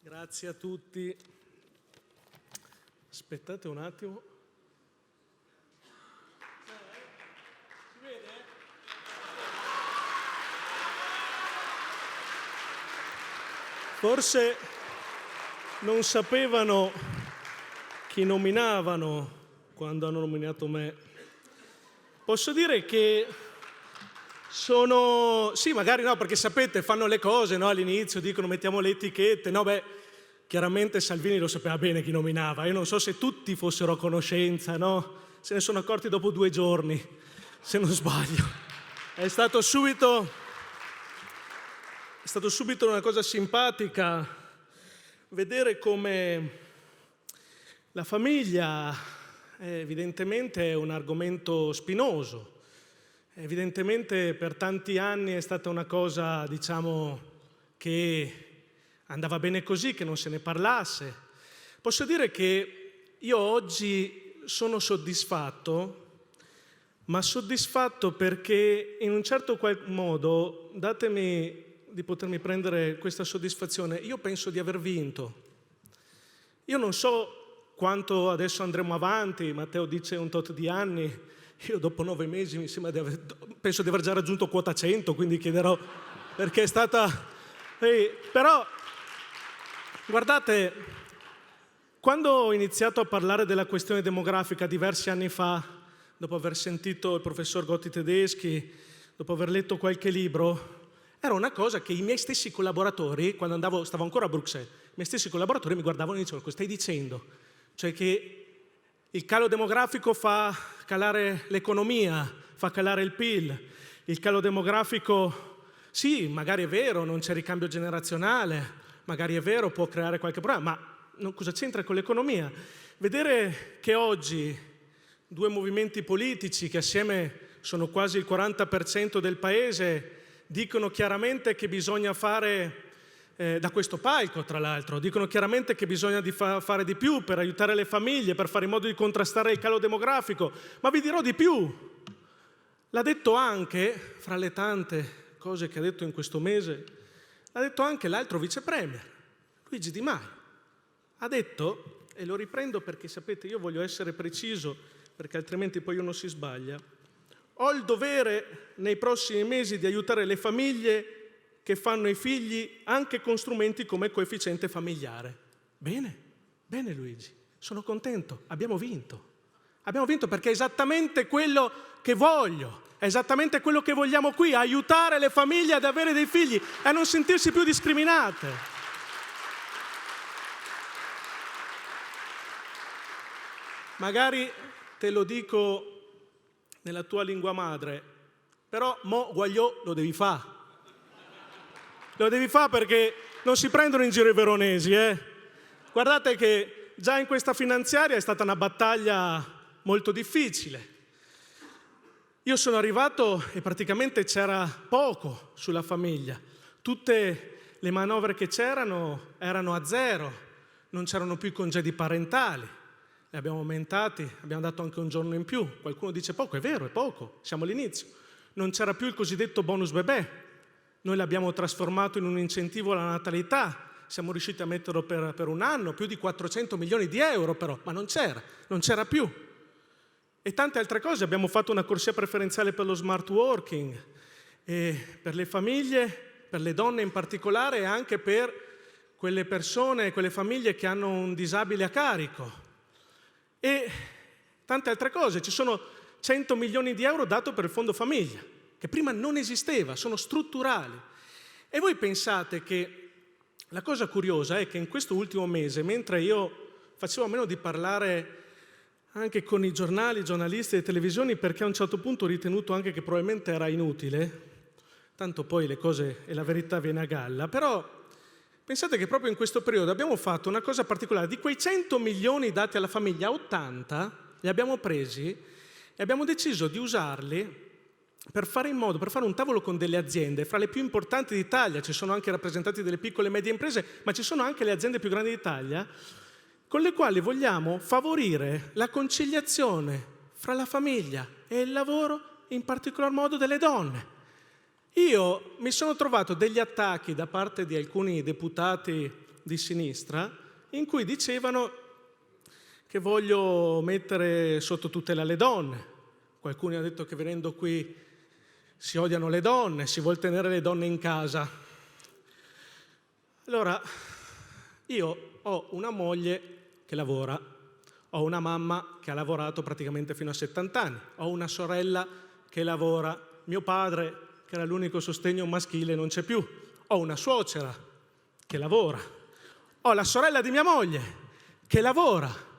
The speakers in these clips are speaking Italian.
Grazie a tutti. Aspettate un attimo. Si vede? Forse non sapevano chi nominavano quando hanno nominato me. Posso dire che sì, magari no, perché sapete, fanno le cose, no? All'inizio dicono mettiamo le etichette, no? Chiaramente Salvini lo sapeva bene chi nominava. Io non so se tutti fossero a conoscenza, no? Se ne sono accorti dopo 2 giorni, se non sbaglio. È stato subito una cosa simpatica vedere come la famiglia evidentemente è un argomento spinoso. Evidentemente per tanti anni è stata una cosa, che andava bene così, che non se ne parlasse. Posso dire che io oggi sono soddisfatto, ma soddisfatto perché in un certo qual modo, datemi di potermi prendere questa soddisfazione, io penso di aver vinto. Io non so quanto adesso andremo avanti, Matteo dice un tot di anni, io dopo 9 mesi penso di aver già raggiunto quota 100, quindi chiederò perché è stata... Però, guardate, quando ho iniziato a parlare della questione demografica diversi anni fa, dopo aver sentito il professor Gotti Tedeschi, dopo aver letto qualche libro, era una cosa che i miei stessi collaboratori, quando stavo ancora a Bruxelles, i miei stessi collaboratori mi guardavano e dicevano: cosa stai dicendo? Cioè che il calo demografico fa calare l'economia, fa calare il PIL. Il calo demografico, sì, magari è vero, non c'è ricambio generazionale, magari è vero, può creare qualche problema, ma cosa c'entra con l'economia? Vedere che oggi 2 movimenti politici che assieme sono quasi il 40% del paese dicono chiaramente che bisogna fare, da questo palco tra l'altro, dicono chiaramente che bisogna fare di più per aiutare le famiglie, per fare in modo di contrastare il calo demografico. Ma vi dirò di più, l'ha detto anche, fra le tante cose che ha detto in questo mese, l'ha detto anche l'altro vice premier, Luigi Di Maio. Ha detto, e lo riprendo perché sapete io voglio essere preciso perché altrimenti poi uno si sbaglia: ho il dovere nei prossimi mesi di aiutare le famiglie che fanno i figli anche con strumenti come il coefficiente familiare. Bene, bene Luigi, sono contento, abbiamo vinto. Abbiamo vinto perché è esattamente quello che voglio, è esattamente quello che vogliamo qui, aiutare le famiglie ad avere dei figli e a non sentirsi più discriminate. Magari te lo dico nella tua lingua madre, però mo guagliò lo devi fare. Lo devi fare perché non si prendono in giro i veronesi, Guardate che già in questa finanziaria è stata una battaglia molto difficile. Io sono arrivato e praticamente c'era poco sulla famiglia. Tutte le manovre che c'erano erano a zero, non c'erano più i congedi parentali. Li abbiamo aumentati, abbiamo dato anche un giorno in più. Qualcuno dice poco, è vero, è poco, siamo all'inizio. Non c'era più il cosiddetto bonus bebè. Noi l'abbiamo trasformato in un incentivo alla natalità. Siamo riusciti a metterlo per un anno, più di 400 milioni di euro però, ma non c'era più. E tante altre cose. Abbiamo fatto una corsia preferenziale per lo smart working, e per le famiglie, per le donne in particolare e anche per quelle persone, quelle famiglie che hanno un disabile a carico. E tante altre cose. Ci sono 100 milioni di euro dato per il fondo famiglia, che prima non esisteva, sono strutturali. E voi pensate che la cosa curiosa è che in questo ultimo mese, mentre io facevo a meno di parlare anche con i giornalisti e le televisioni, perché a un certo punto ho ritenuto anche che probabilmente era inutile, tanto poi le cose e la verità viene a galla, però pensate che proprio in questo periodo abbiamo fatto una cosa particolare. Di quei 100 milioni dati alla famiglia, 80 li abbiamo presi e abbiamo deciso di usarli per fare un tavolo con delle aziende, fra le più importanti d'Italia. Ci sono anche rappresentanti delle piccole e medie imprese, ma ci sono anche le aziende più grandi d'Italia, con le quali vogliamo favorire la conciliazione fra la famiglia e il lavoro, in particolar modo delle donne. Io mi sono trovato degli attacchi da parte di alcuni deputati di sinistra in cui dicevano che voglio mettere sotto tutela le donne. Qualcuno ha detto che venendo qui si odiano le donne, si vuol tenere le donne in casa. Allora, io ho una moglie che lavora, ho una mamma che ha lavorato praticamente fino a 70 anni, ho una sorella che lavora, mio padre, che era l'unico sostegno maschile, non c'è più, ho una suocera che lavora, ho la sorella di mia moglie che lavora.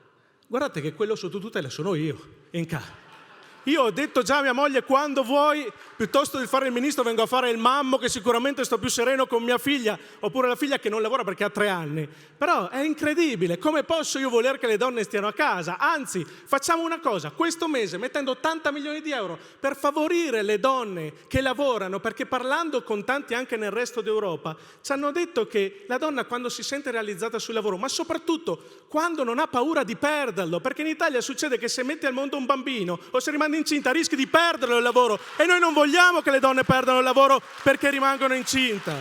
Guardate che quello sotto tutela sono io, in casa. Io ho detto già a mia moglie, quando vuoi, piuttosto di fare il ministro vengo a fare il mammo, che sicuramente sto più sereno con mia figlia, oppure la figlia che non lavora perché ha 3 anni. Però è incredibile, come posso io voler che le donne stiano a casa? Anzi, facciamo una cosa, questo mese mettendo 80 milioni di euro per favorire le donne che lavorano, perché parlando con tanti anche nel resto d'Europa, ci hanno detto che la donna quando si sente realizzata sul lavoro, ma soprattutto quando non ha paura di perderlo, perché in Italia succede che se metti al mondo un bambino o se rimane incinta rischi di perderlo il lavoro e noi non vogliamo che le donne perdano il lavoro perché rimangono incinta.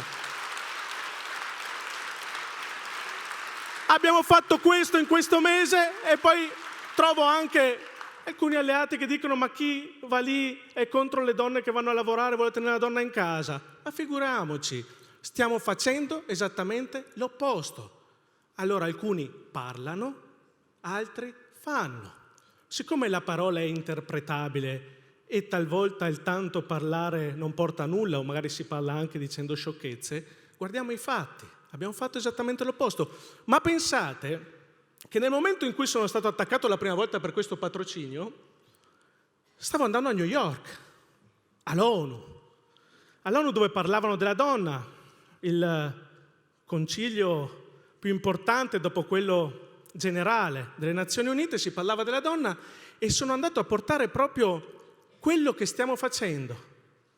Abbiamo fatto questo in questo mese e poi trovo anche alcuni alleati che dicono ma chi va lì è contro le donne che vanno a lavorare, vuole tenere la donna in casa. Ma figuriamoci, stiamo facendo esattamente l'opposto. Allora alcuni parlano, altri fanno. Siccome la parola è interpretabile e talvolta il tanto parlare non porta a nulla, o magari si parla anche dicendo sciocchezze, guardiamo i fatti. Abbiamo fatto esattamente l'opposto. Ma pensate che nel momento in cui sono stato attaccato la prima volta per questo patrocinio, stavo andando a New York, all'ONU dove parlavano della donna, il concilio più importante dopo quello generale delle Nazioni Unite, si parlava della donna e sono andato a portare proprio quello che stiamo facendo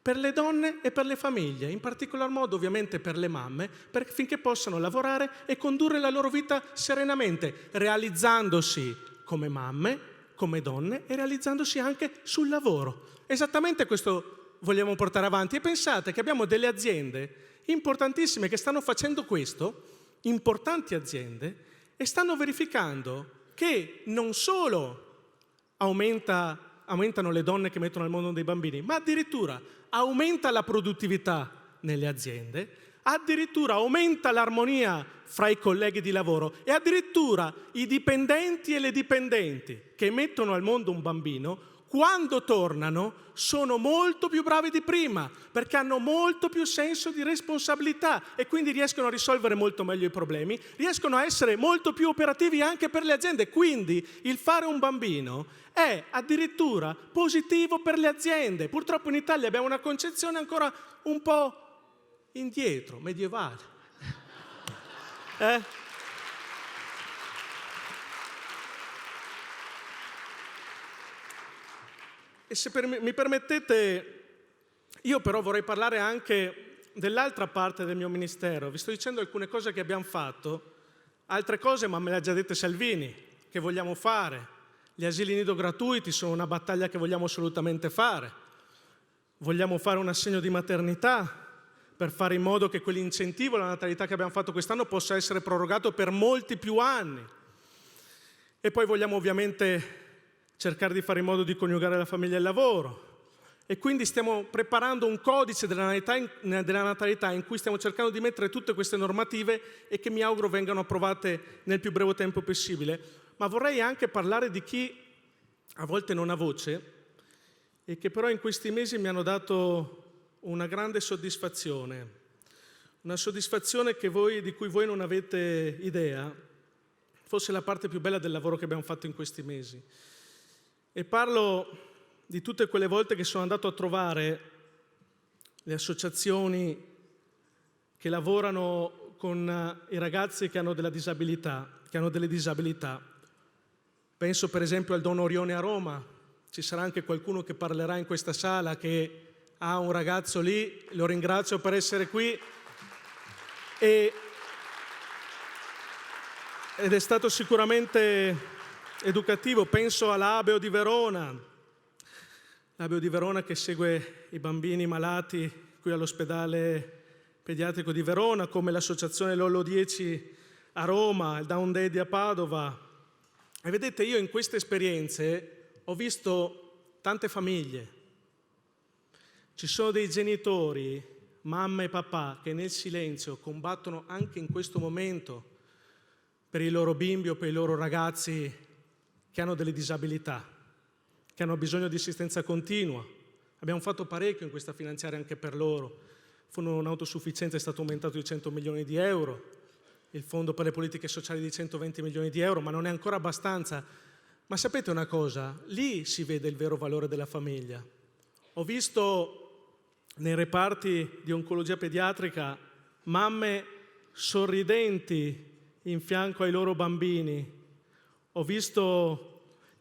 per le donne e per le famiglie, in particolar modo ovviamente per le mamme, finché possano lavorare e condurre la loro vita serenamente, realizzandosi come mamme, come donne e realizzandosi anche sul lavoro. Esattamente questo vogliamo portare avanti e pensate che abbiamo delle aziende importantissime che stanno facendo questo, importanti aziende, e stanno verificando che non solo aumentano le donne che mettono al mondo dei bambini, ma addirittura aumenta la produttività nelle aziende, addirittura aumenta l'armonia fra i colleghi di lavoro e addirittura i dipendenti e le dipendenti che mettono al mondo un bambino, quando tornano sono molto più bravi di prima, perché hanno molto più senso di responsabilità e quindi riescono a risolvere molto meglio i problemi, riescono a essere molto più operativi anche per le aziende. Quindi il fare un bambino è addirittura positivo per le aziende. Purtroppo in Italia abbiamo una concezione ancora un po' indietro, medievale. E se mi permettete, io però vorrei parlare anche dell'altra parte del mio ministero. Vi sto dicendo alcune cose che abbiamo fatto, altre cose, ma me le ha già dette Salvini, che vogliamo fare. Gli asili nido gratuiti sono una battaglia che vogliamo assolutamente fare. Vogliamo fare un assegno di maternità per fare in modo che quell'incentivo alla natalità che abbiamo fatto quest'anno possa essere prorogato per molti più anni. E poi vogliamo ovviamente cercare di fare in modo di coniugare la famiglia e il lavoro. E quindi stiamo preparando un codice della natalità in cui stiamo cercando di mettere tutte queste normative e che mi auguro vengano approvate nel più breve tempo possibile. Ma vorrei anche parlare di chi a volte non ha voce e che però in questi mesi mi hanno dato una grande soddisfazione, una soddisfazione di cui voi non avete idea, forse la parte più bella del lavoro che abbiamo fatto in questi mesi. E parlo di tutte quelle volte che sono andato a trovare le associazioni che lavorano con i ragazzi che hanno delle disabilità. Penso per esempio al Don Orione a Roma. Ci sarà anche qualcuno che parlerà in questa sala che ha un ragazzo lì, lo ringrazio per essere qui. Ed è stato sicuramente educativo. Penso all'Abeo di Verona, l'Abeo di Verona che segue i bambini malati qui all'ospedale pediatrico di Verona, come l'associazione Lollo 10 a Roma, il Down Daddy a Padova. E vedete, io in queste esperienze ho visto tante famiglie. Ci sono dei genitori, mamma e papà, che nel silenzio combattono anche in questo momento per i loro bimbi o per i loro ragazzi che hanno delle disabilità, che hanno bisogno di assistenza continua. Abbiamo fatto parecchio in questa finanziaria anche per loro. Il fondo non autosufficienza è stato aumentato di 100 milioni di euro, il fondo per le politiche sociali di 120 milioni di euro, ma non è ancora abbastanza. Ma sapete una cosa? Lì si vede il vero valore della famiglia. Ho visto nei reparti di oncologia pediatrica mamme sorridenti in fianco ai loro bambini. Ho visto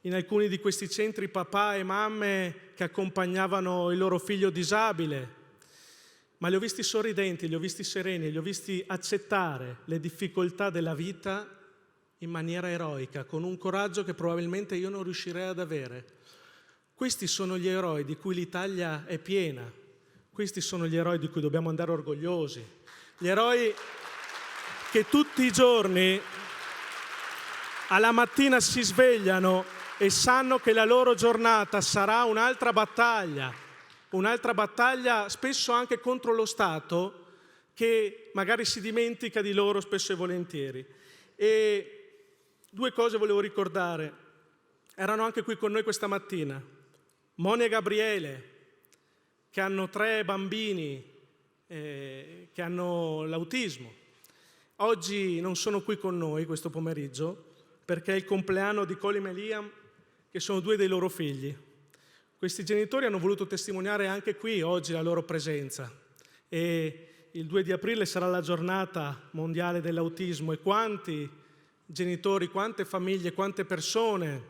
in alcuni di questi centri papà e mamme che accompagnavano il loro figlio disabile, ma li ho visti sorridenti, li ho visti sereni, li ho visti accettare le difficoltà della vita in maniera eroica, con un coraggio che probabilmente io non riuscirei ad avere. Questi sono gli eroi di cui l'Italia è piena, questi sono gli eroi di cui dobbiamo andare orgogliosi, gli eroi che tutti i giorni alla mattina si svegliano e sanno che la loro giornata sarà un'altra battaglia spesso anche contro lo Stato che magari si dimentica di loro spesso e volentieri. E due cose volevo ricordare, erano anche qui con noi questa mattina, Moni e Gabriele, che hanno 3 bambini che hanno l'autismo. Oggi non sono qui con noi questo pomeriggio perché è il compleanno di Colin e Liam, che sono 2 dei loro figli. Questi genitori hanno voluto testimoniare anche qui oggi la loro presenza e il 2 di aprile sarà la giornata mondiale dell'autismo e quanti genitori, quante famiglie, quante persone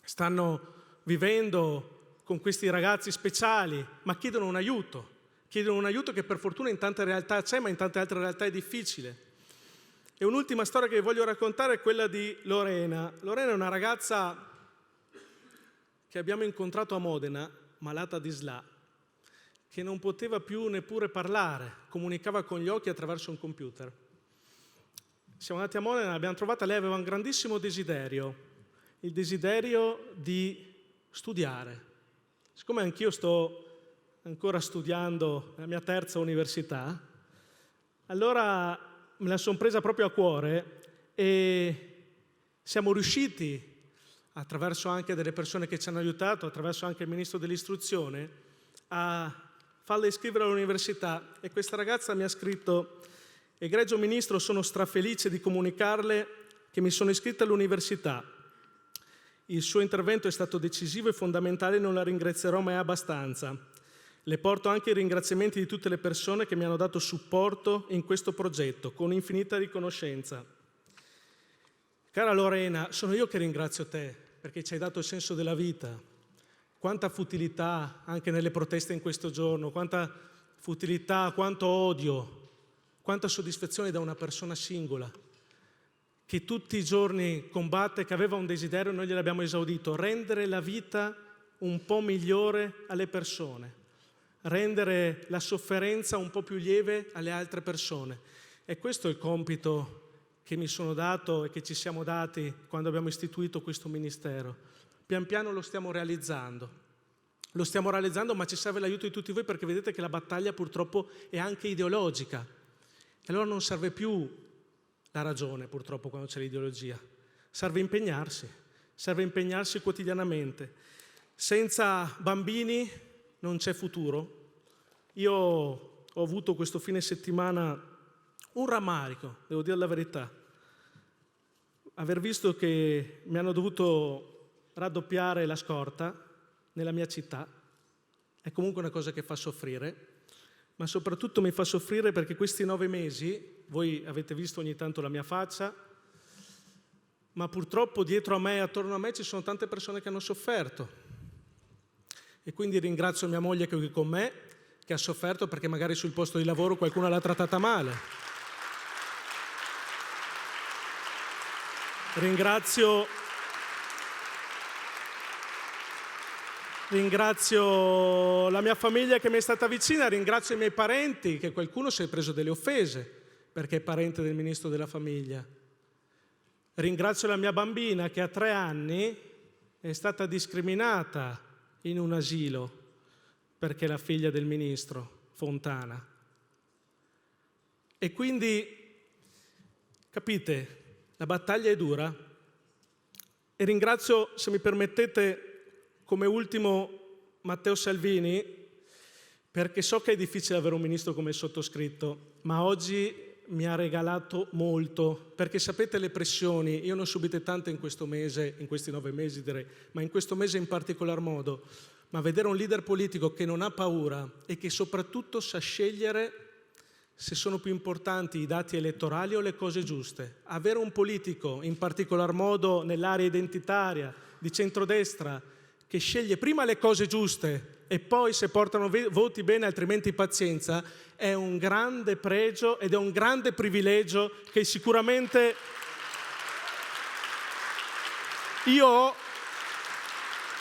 stanno vivendo con questi ragazzi speciali, ma chiedono un aiuto che per fortuna in tante realtà c'è, ma in tante altre realtà è difficile. E un'ultima storia che vi voglio raccontare è quella di Lorena. Lorena è una ragazza che abbiamo incontrato a Modena, malata di SLA, che non poteva più neppure parlare, comunicava con gli occhi attraverso un computer. Siamo andati a Modena, l'abbiamo trovata, lei aveva un grandissimo desiderio, il desiderio di studiare. Siccome anch'io sto ancora studiando la mia 3ª università, allora me la sono presa proprio a cuore e siamo riusciti, attraverso anche delle persone che ci hanno aiutato, attraverso anche il Ministro dell'Istruzione, a farla iscrivere all'università. E questa ragazza mi ha scritto: egregio Ministro, sono strafelice di comunicarle che mi sono iscritta all'università. Il suo intervento è stato decisivo e fondamentale e non la ringrazierò mai abbastanza. Le porto anche i ringraziamenti di tutte le persone che mi hanno dato supporto in questo progetto, con infinita riconoscenza. Cara Lorena, sono io che ringrazio te, perché ci hai dato il senso della vita. Quanta futilità anche nelle proteste in questo giorno, quanta futilità, quanto odio, quanta soddisfazione da una persona singola, che tutti i giorni combatte, che aveva un desiderio e noi gliel'abbiamo esaudito, rendere la vita un po' migliore alle persone, rendere la sofferenza un po' più lieve alle altre persone. E questo è il compito che mi sono dato e che ci siamo dati quando abbiamo istituito questo ministero. Pian piano lo stiamo realizzando, ma ci serve l'aiuto di tutti voi, perché vedete che la battaglia purtroppo è anche ideologica. E allora non serve più la ragione, purtroppo, quando c'è l'ideologia. Serve impegnarsi quotidianamente. Senza bambini non c'è futuro. Io ho avuto questo fine settimana un rammarico, devo dire la verità. Aver visto che mi hanno dovuto raddoppiare la scorta nella mia città è comunque una cosa che fa soffrire, ma soprattutto mi fa soffrire perché questi 9 mesi, voi avete visto ogni tanto la mia faccia, ma purtroppo dietro a me e attorno a me ci sono tante persone che hanno sofferto. E quindi ringrazio mia moglie che è qui con me, che ha sofferto perché magari sul posto di lavoro qualcuno l'ha trattata male. Ringrazio la mia famiglia che mi è stata vicina, ringrazio i miei parenti, che qualcuno si è preso delle offese perché è parente del Ministro della Famiglia. Ringrazio la mia bambina che a 3 anni è stata discriminata in un asilo perché è la figlia del ministro Fontana. E quindi, capite, la battaglia è dura. E ringrazio, se mi permettete, come ultimo Matteo Salvini, perché so che è difficile avere un ministro come il sottoscritto, ma oggi mi ha regalato molto, perché sapete le pressioni, io ne ho subite tante in questo mese, in questi 9 mesi direi, ma in questo mese in particolar modo, ma vedere un leader politico che non ha paura e che soprattutto sa scegliere se sono più importanti i dati elettorali o le cose giuste. Avere un politico, in particolar modo nell'area identitaria, di centrodestra, che sceglie prima le cose giuste e poi se portano voti bene, altrimenti pazienza, è un grande pregio ed è un grande privilegio che sicuramente io ho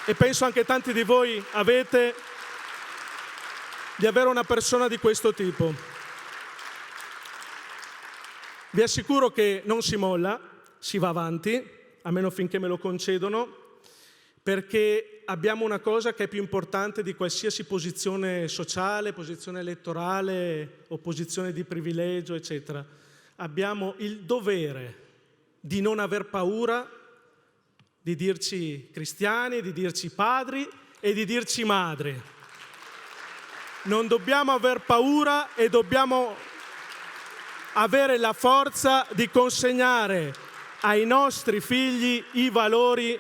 e penso anche tanti di voi avete, di avere una persona di questo tipo. Vi assicuro che non si molla, si va avanti, almeno finché me lo concedono, perché abbiamo una cosa che è più importante di qualsiasi posizione sociale, posizione elettorale o posizione di privilegio, eccetera. Abbiamo il dovere di non aver paura di dirci cristiani, di dirci padri e di dirci madri. Non dobbiamo aver paura e dobbiamo avere la forza di consegnare ai nostri figli i valori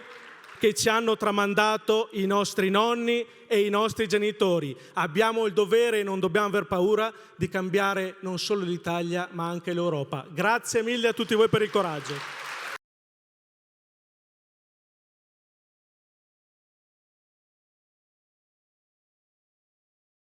che ci hanno tramandato i nostri nonni e i nostri genitori. Abbiamo il dovere e non dobbiamo aver paura di cambiare non solo l'Italia ma anche l'Europa. Grazie mille a tutti voi per il coraggio.